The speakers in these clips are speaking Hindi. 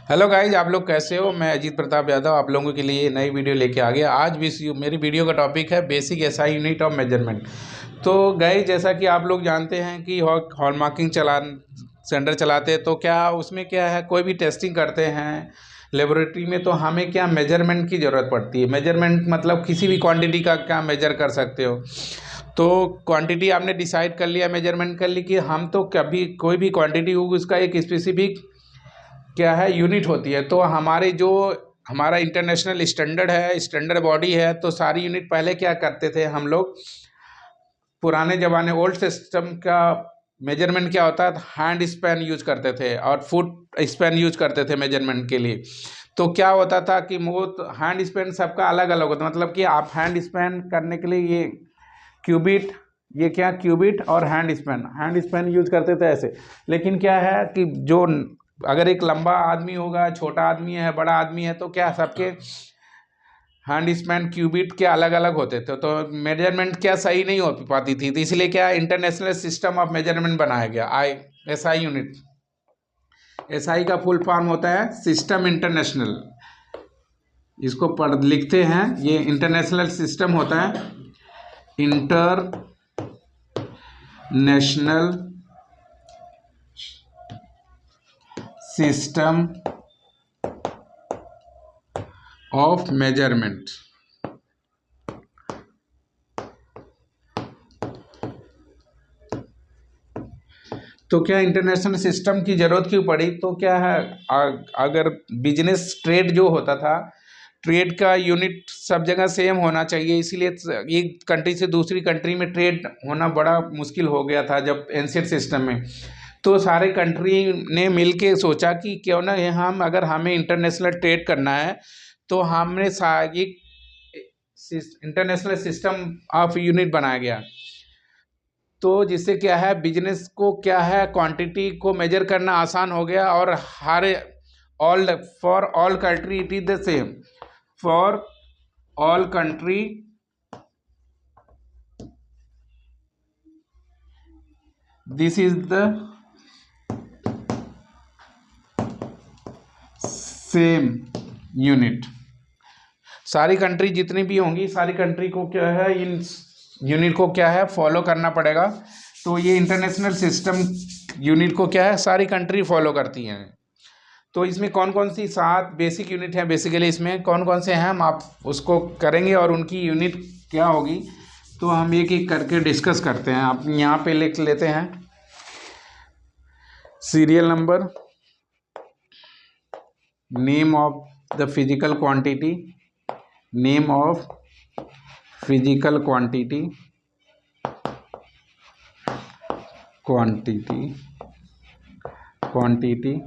हेलो गाइज, आप लोग कैसे हो। मैं अजीत प्रताप यादव आप लोगों के लिए नई वीडियो लेके आ गया। आज भी मेरी वीडियो का टॉपिक है basic SI unit of measurement. तो गाइज, जैसा कि आप लोग जानते हैं कि हॉलमार्किंग सेंटर चलाते हैं, तो क्या उसमें क्या है, कोई भी टेस्टिंग करते हैं लेबोरेटरी में, तो हमें क्या मेजरमेंट की ज़रूरत पड़ती है। मेजरमेंट मतलब किसी भी क्वांटिटी का क्या मेजर कर सकते हो। तो क्वांटिटी आपने डिसाइड कर लिया, मेजरमेंट कर ली कि हम तो कभी कोई भी क्वांटिटी होगी उसका एक स्पेसिफिक क्या है यूनिट होती है। तो हमारे जो हमारा इंटरनेशनल स्टैंडर्ड है, स्टैंडर्ड बॉडी है, तो सारी यूनिट पहले क्या करते थे हम लोग, पुराने ज़माने ओल्ड सिस्टम का मेजरमेंट क्या होता है, हैंड स्पैन यूज करते थे और फुट स्पैन यूज करते थे मेजरमेंट के लिए। तो क्या होता था कि वो हैंड स्पैन सबका अलग अलग होता, मतलब कि आप हैंड स्पैन करने के लिए ये क्यूबिट, ये क्या क्यूबिट और हैंड स्पैन यूज करते थे ऐसे। लेकिन क्या है कि जो अगर एक लंबा आदमी होगा, छोटा आदमी है, बड़ा आदमी है, तो क्या सबके हैंड स्पैन क्यूबिट के अलग अलग होते थे, तो मेजरमेंट क्या सही नहीं हो पाती थी। तो इसलिए क्या इंटरनेशनल सिस्टम ऑफ मेजरमेंट बनाया गया, एसआई यूनिट। एसआई का फुल फॉर्म होता है सिस्टम इंटरनेशनल। इसको पढ़ लिखते हैं, ये इंटरनेशनल सिस्टम होता है, इंटरनेशनल सिस्टम ऑफ मेजरमेंट। तो क्या इंटरनेशनल सिस्टम की ज़रूरत क्यों पड़ी, तो क्या है, अगर बिजनेस ट्रेड जो होता था, ट्रेड का यूनिट सब जगह सेम होना चाहिए। इसीलिए एक कंट्री से दूसरी कंट्री में ट्रेड होना बड़ा मुश्किल हो गया था जब एंशिएंट सिस्टम में। तो सारे कंट्री ने मिल के सोचा कि क्यों ना हम, अगर हमें इंटरनेशनल ट्रेड करना है, तो हमने एक इंटरनेशनल सिस्टम ऑफ यूनिट बनाया गया। तो जिससे क्या है, बिजनेस को क्या है, क्वांटिटी को मेजर करना आसान हो गया। और हर all for all country it is the same, for all country this is the same unit. सारी कंट्री जितनी भी होंगी, सारी कंट्री को क्या है, इन यूनिट को क्या है फॉलो करना पड़ेगा। तो ये इंटरनेशनल सिस्टम यूनिट को क्या है, सारी कंट्री फॉलो करती हैं। तो इसमें कौन कौन सी 7 बेसिक यूनिट है, बेसिकली इसमें कौन कौन से हैं हम आप उसको करेंगे और उनकी यूनिट क्या होगी, तो हम एक एक करके डिस्कस करते हैं। आप यहाँ पे लिख लेते हैं serial number, name of the physical quantity, name of physical quantity, quantity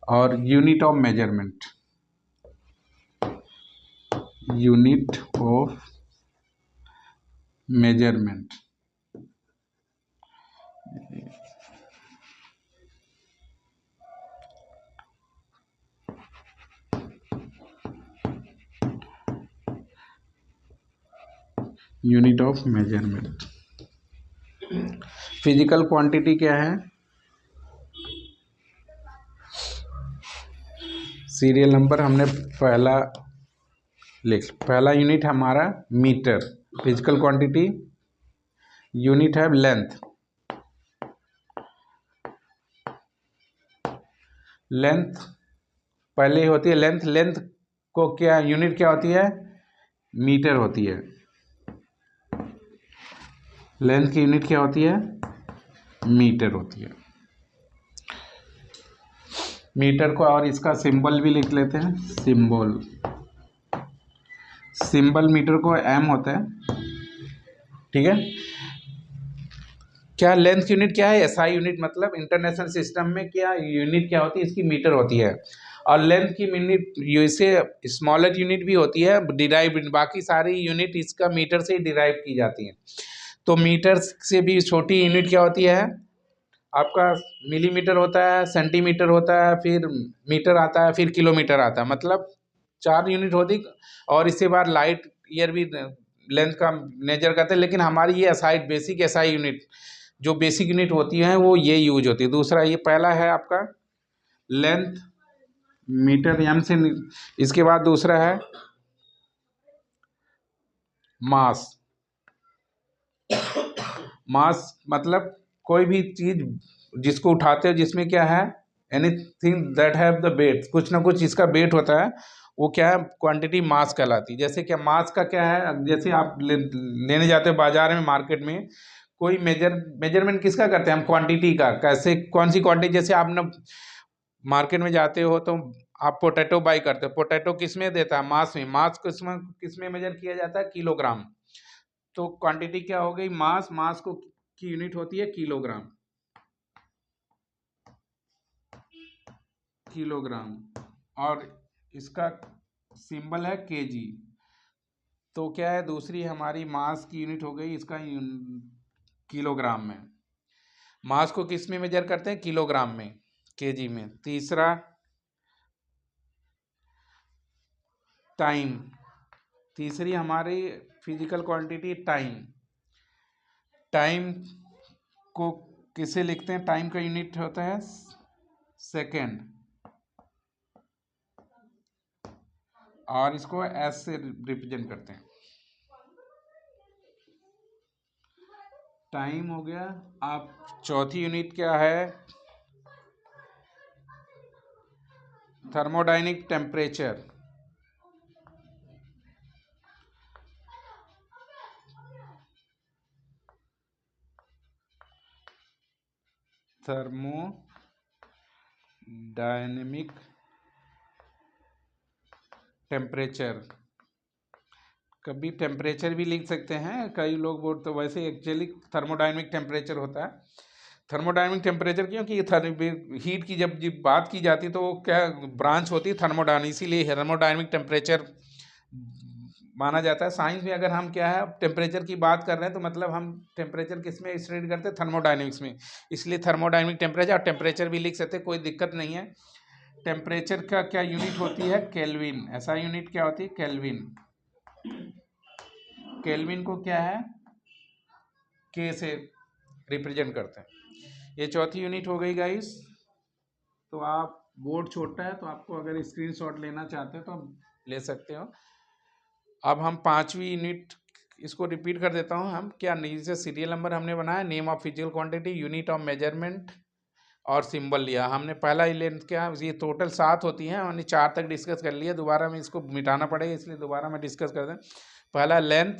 और unit of measurement, unit of measurement. Unit of measurement. Physical quantity क्या है, सीरियल नंबर हमने पहला यूनिट हमारा मीटर। फिजिकल क्वांटिटी यूनिट है लेंथ। लेंथ पहले होती है, लेंथ को क्या यूनिट क्या होती है, मीटर होती है। लेंथ की यूनिट क्या होती है, मीटर होती है। मीटर को और इसका सिंबल भी लिख लेते हैं, सिंबल मीटर को एम होता है, ठीक है। क्या लेंथ की यूनिट क्या है, एसआई यूनिट, मतलब इंटरनेशनल सिस्टम में क्या यूनिट क्या होती है, इसकी मीटर होती है। और लेंथ की यूनिट जैसे स्मॉलर यूनिट भी होती है डिराइव, बाकी सारी यूनिट इसका मीटर से ही डिराइव की जाती है। तो मीटर से भी छोटी यूनिट क्या होती है आपका, मिलीमीटर होता है, सेंटीमीटर होता है, फिर मीटर आता है, फिर किलोमीटर आता है, मतलब 4 यूनिट होती। और इसके बाद लाइट ईयर भी लेंथ का मेजर करते हैं। लेकिन हमारी ये एसआई बेसिक एसआई यूनिट जो बेसिक यूनिट होती है वो ये यूज होती है। दूसरा ये पहला है आपका लेंथ, मीटर एम से। इसके बाद दूसरा है मास। मास मतलब कोई भी चीज जिसको उठाते हो जिसमें क्या है, anything that have the weight, कुछ ना कुछ इसका वेट होता है, वो क्या है, क्वांटिटी मास कहलाती है। जैसे क्या मास का क्या है, जैसे आप लेने जाते हो बाजार में, मार्केट में, कोई मेजरमेंट किसका करते हैं हम, क्वांटिटी का। कैसे, कौन सी क्वांटिटी, जैसे आप ना मार्केट में जाते हो तो आप पोटैटो बाई करते हो, पोटैटो किस में देता है, मास में। मास किस में मेजर किया जाता है, किलोग्राम। तो क्वांटिटी क्या हो गई, मास। मास को की यूनिट होती है किलोग्राम, किलोग्राम। और इसका सिंबल है केजी। तो क्या है, दूसरी हमारी मास की यूनिट हो गई इसका किलोग्राम में। मास को किस में मेजर करते हैं, किलोग्राम में, केजी में। तीसरा टाइम, तीसरी हमारी फिजिकल क्वांटिटी टाइम। टाइम को किसे लिखते हैं, टाइम का यूनिट होता है सेकेंड, और इसको एस से रिप्रेजेंट करते हैं। टाइम हो गया। आप चौथी यूनिट क्या है, थर्मोडायनिक टेम्परेचर। थर्मोडायनेमिक टेम्परेचर, कभी टेम्परेचर भी लिख सकते हैं कई लोग बोल, तो वैसे एक्चुअली थर्मोडायनेमिक टेम्परेचर होता है। थर्मोडायनेमिक टेम्परेचर क्योंकि हीट की जब बात की जाती है तो वो क्या ब्रांच होती है थर्मोडायनेमिक, इसीलिए थर्मोडायनेमिक टेम्परेचर माना जाता है। साइंस में अगर हम क्या है टेम्परेचर की बात कर रहे हैं तो मतलब हम टेम्परेचर किस में स्टडी करते हैं, थर्मोडायनेमिक्स में, इसलिए थर्मोडायनेमिक टेम्परेचर। और टेम्परेचर भी लिख सकते हैं, कोई दिक्कत नहीं है। टेम्परेचर का क्या यूनिट होती है, केल्विन। ऐसा यूनिट क्या होती है, केल्विन। केल्विन को क्या है, के से रिप्रेजेंट करते हैं। ये चौथी यूनिट हो गई गाइस। तो आप, बोर्ड छोटा है तो आपको अगर स्क्रीनशॉट लेना चाहते हो तो ले सकते हो। अब हम पांचवी यूनिट, इसको रिपीट कर देता हूँ। हम क्या नीचे सीरियल नंबर हमने बनाया, name of physical quantity, unit of measurement और सिंबल लिया हमने। पहला लेंथ क्या, ये टोटल 7 होती हैं, हमने 4 तक डिस्कस कर लिया। दोबारा में इसको मिटाना पड़ेगा, इसलिए दोबारा में डिस्कस कर दें। पहला लेंथ,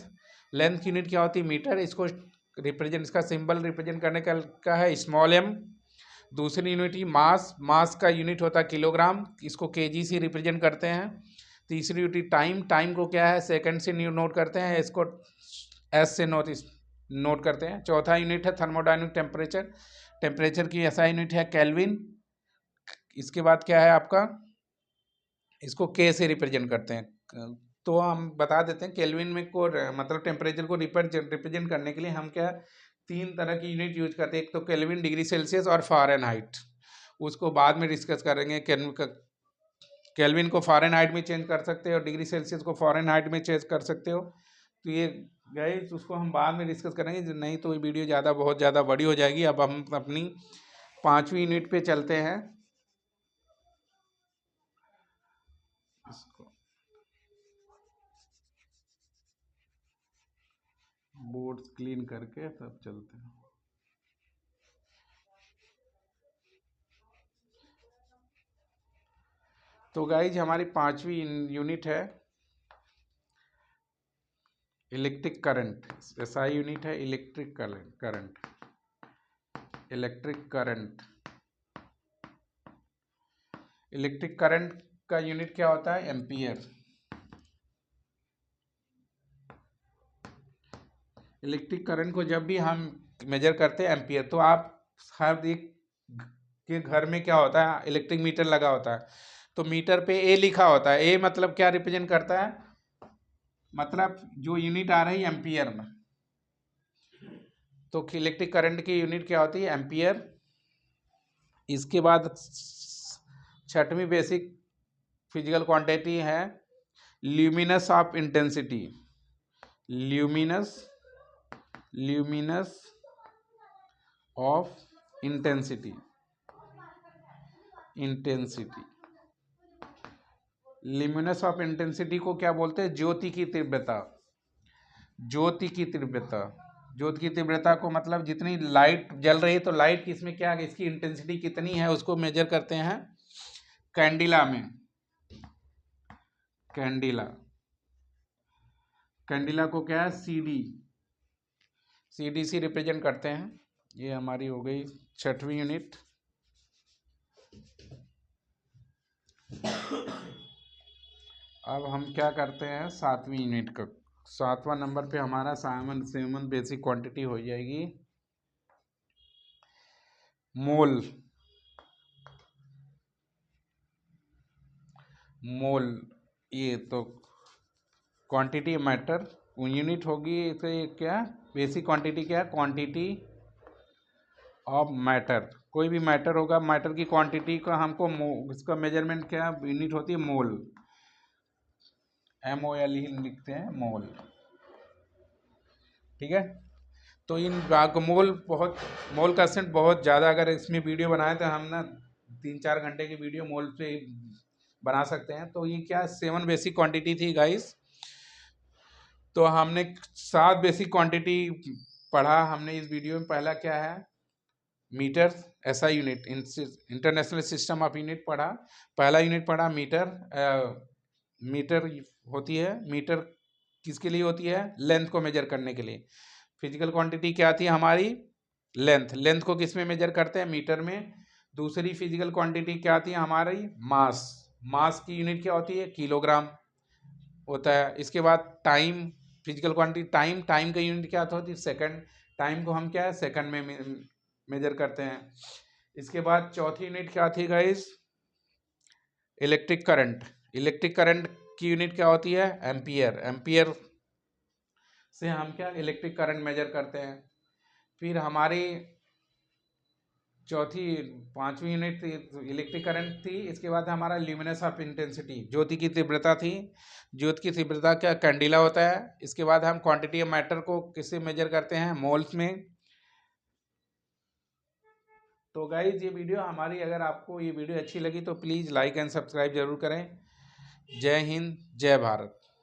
लेंथ की यूनिट क्या होती है, मीटर। इसको रिप्रेजेंट, इसका सिंबल रिप्रेजेंट करने का है स्मॉल एम। दूसरी यूनिट ही मास, मास का यूनिट होता है किलोग्राम, इसको केजी से रिप्रेजेंट करते हैं। तीसरी यूनिट टाइम, टाइम को क्या है सेकंड से नोट करते हैं, इसको एस से नोट करते हैं। चौथा यूनिट है थर्मोडायनेमिक टेम्परेचर, टेम्परेचर की ऐसा यूनिट है केल्विन। इसके बाद क्या है आपका, इसको के से रिप्रेजेंट करते हैं। तो हम बता देते हैं केल्विन में को मतलब टेम्परेचर को रिप्रेजेंट करने के लिए हम क्या 3 तरह की यूनिट यूज करते हैं। एक तो केल्विन, डिग्री सेल्सियस और फ़ारेनहाइट, उसको बाद में डिस्कस करेंगे। केल्विन को फ़ारेनहाइट में चेंज कर सकते हो और डिग्री सेल्सियस को फ़ारेनहाइट में चेंज कर सकते हो। तो ये गाइस उसको हम बाद में डिस्कस करेंगे, नहीं तो ये वीडियो बहुत ज़्यादा बड़ी हो जाएगी। अब हम अपनी पांचवी यूनिट पे चलते हैं। इसको बोर्ड क्लीन करके तब चलते हैं। तो गाइज हमारी पांचवी यूनिट है इलेक्ट्रिक करंट। ऐसा यूनिट है electric current, electric current. Electric current का यूनिट क्या होता है, एम्पियर। इलेक्ट्रिक करंट को जब भी हम मेजर करते हैं एम्पियर, तो आप हर एक के घर में क्या होता है, इलेक्ट्रिक मीटर लगा होता है। तो मीटर पे ए लिखा होता है। ए मतलब क्या रिप्रेजेंट करता है, मतलब जो यूनिट आ रही है एम्पियर में। तो इलेक्ट्रिक करंट की यूनिट क्या होती है, एम्पियर। इसके बाद छठवीं बेसिक फिजिकल क्वांटिटी है luminous of intensity. Luminous of intensity. Luminous of intensity को क्या बोलते हैं? ज्योति की तीव्रता। ज्योति की तीव्रता को मतलब जितनी लाइट जल रही है तो लाइट की इसमें क्या है, इसकी इंटेंसिटी कितनी है उसको मेजर करते हैं कैंडिला में। कैंडिला को क्या है? सीडी से रिप्रेजेंट करते हैं। ये हमारी हो गई 6वीं यूनिट। अब हम क्या करते हैं 7वीं यूनिट का। 7वां नंबर पे हमारा सेवन बेसिक क्वांटिटी हो जाएगी मोल। ये तो क्वांटिटी मैटर यूनिट होगी। इसे क्या बेसिक क्वांटिटी क्या है? Quantity of matter. कोई भी मैटर होगा, मैटर की क्वांटिटी का हमको इसका मेजरमेंट क्या यूनिट होती है? मोल। MOL ही लिखते हैं, मोल। ठीक है। तो इन मोल का सेंट बहुत ज़्यादा, अगर इसमें वीडियो बनाए तो हम ना 3-4 घंटे की वीडियो मोल पे बना सकते हैं। तो ये क्या 7 बेसिक क्वांटिटी थी गाइस। तो हमने 7 बेसिक क्वांटिटी पढ़ा हमने इस वीडियो में। पहला क्या है? Metre, SI unit, international system of unit पढ़ा। पहला यूनिट पढ़ा मीटर। मीटर होती है, मीटर किसके लिए होती है? लेंथ को मेजर करने के लिए। फिजिकल क्वांटिटी क्या थी हमारी? लेंथ को किस में मेजर करते हैं? मीटर में। दूसरी फिजिकल क्वांटिटी क्या थी हमारी? मास की यूनिट क्या होती है? किलोग्राम होता है। इसके बाद टाइम, फिजिकल क्वांटिटी टाइम का यूनिट क्या होती है? सेकंड। टाइम को हम क्या है? सेकंड में मेजर करते हैं। इसके बाद चौथी यूनिट क्या थी गाइस? इलेक्ट्रिक करंट की यूनिट क्या होती है? एम्पियर से हम क्या इलेक्ट्रिक करंट मेजर करते हैं। फिर हमारी 5वीं यूनिट इलेक्ट्रिक करंट थी। इसके बाद हमारा ल्यूमिनस ऑफ इंटेंसिटी, ज्योति की तीव्रता थी। ज्योति की तीव्रता क्या कैंडिला होता है। इसके बाद हम क्वांटिटी ऑफ मैटर को किससे मेजर करते हैं? मोल्स में। तो गाइज ये वीडियो हमारी, अगर आपको ये वीडियो अच्छी लगी तो प्लीज़ लाइक एंड सब्सक्राइब जरूर करें। जय हिंद, जय भारत।